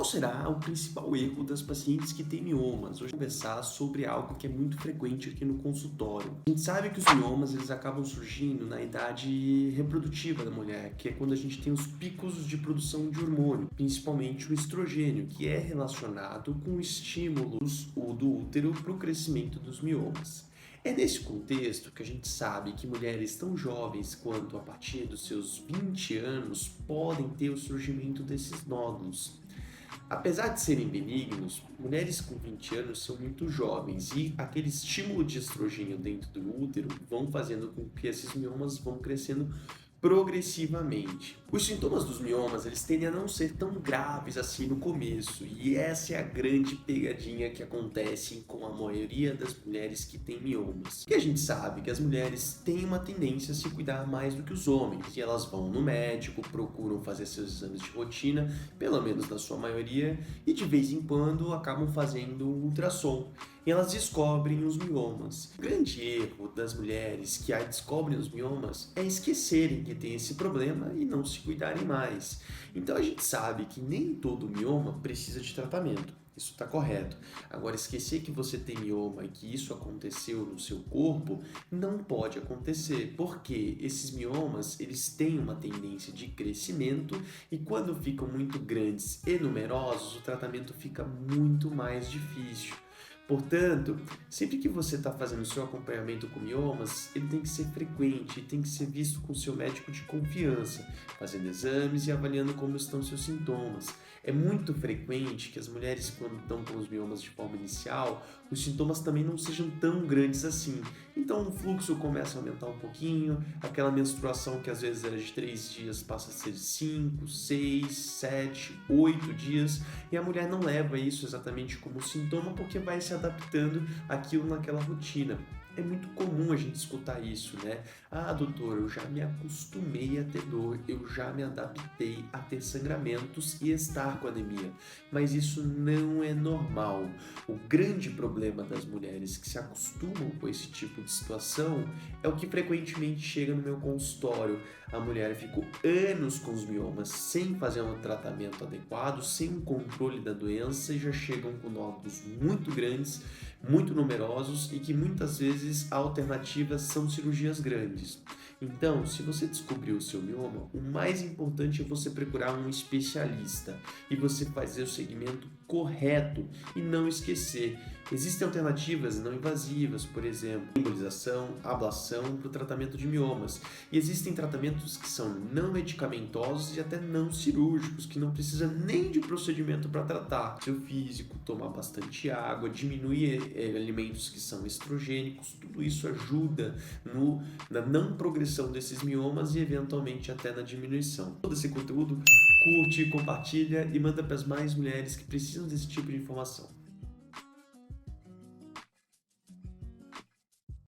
Qual será o principal erro das pacientes que têm miomas? Hoje eu vou conversar sobre algo que é muito frequente aqui no consultório. A gente sabe que os miomas eles acabam surgindo na idade reprodutiva da mulher, que é quando a gente tem os picos de produção de hormônio, principalmente o estrogênio, que é relacionado com estímulos do útero para o crescimento dos miomas. É nesse contexto que a gente sabe que mulheres tão jovens quanto a partir dos seus 20 anos podem ter o surgimento desses nódulos. Apesar de serem benignos, mulheres com 20 anos são muito jovens e aquele estímulo de estrogênio dentro do útero vão fazendo com que esses miomas vão crescendo progressivamente. Os sintomas dos miomas, eles tendem a não ser tão graves assim no começo, e essa é a grande pegadinha que acontece com a maioria das mulheres que têm miomas. Porque a gente sabe que as mulheres têm uma tendência a se cuidar mais do que os homens, e elas vão no médico, procuram fazer seus exames de rotina, pelo menos na sua maioria, e de vez em quando acabam fazendo um ultrassom. E elas descobrem os miomas. O grande erro das mulheres que descobrem os miomas é esquecerem que tem esse problema e não se cuidarem mais. Então a gente sabe que nem todo mioma precisa de tratamento. Isso está correto. Agora, esquecer que você tem mioma e que isso aconteceu no seu corpo não pode acontecer, porque esses miomas eles têm uma tendência de crescimento e quando ficam muito grandes e numerosos, o tratamento fica muito mais difícil. Portanto, sempre que você está fazendo o seu acompanhamento com miomas, ele tem que ser frequente, tem que ser visto com o seu médico de confiança, fazendo exames e avaliando como estão seus sintomas. É muito frequente que as mulheres, quando estão com os miomas de forma inicial, os sintomas também não sejam tão grandes assim. Então o fluxo começa a aumentar um pouquinho, aquela menstruação que às vezes era de 3 dias passa a ser de 5, 6, 7, 8 dias, e a mulher não leva isso exatamente como sintoma porque vai se adaptando àquilo naquela rotina. É muito comum a gente escutar isso, né? Ah, doutor, eu já me acostumei a ter dor, eu já me adaptei a ter sangramentos e estar com anemia. Mas isso não é normal. O grande problema das mulheres que se acostumam com esse tipo de situação é o que frequentemente chega no meu consultório. A mulher ficou anos com os miomas sem fazer um tratamento adequado, sem um controle da doença e já chegam com nódulos muito grandes, muito numerosos e que muitas vezes a alternativa são cirurgias grandes. Então, se você descobriu o seu mioma, o mais importante é você procurar um especialista e você fazer o segmento correto e não esquecer. Existem alternativas não invasivas, por exemplo, embolização, ablação para o tratamento de miomas. E existem tratamentos que são não medicamentosos e até não cirúrgicos, que não precisa nem de procedimento para tratar. Seu físico, tomar bastante água, diminuir alimentos que são estrogênicos, tudo isso ajuda na não progressão desses miomas e eventualmente até na diminuição. Todo esse conteúdo, curte, compartilha e manda para as mais mulheres que precisam desse tipo de informação.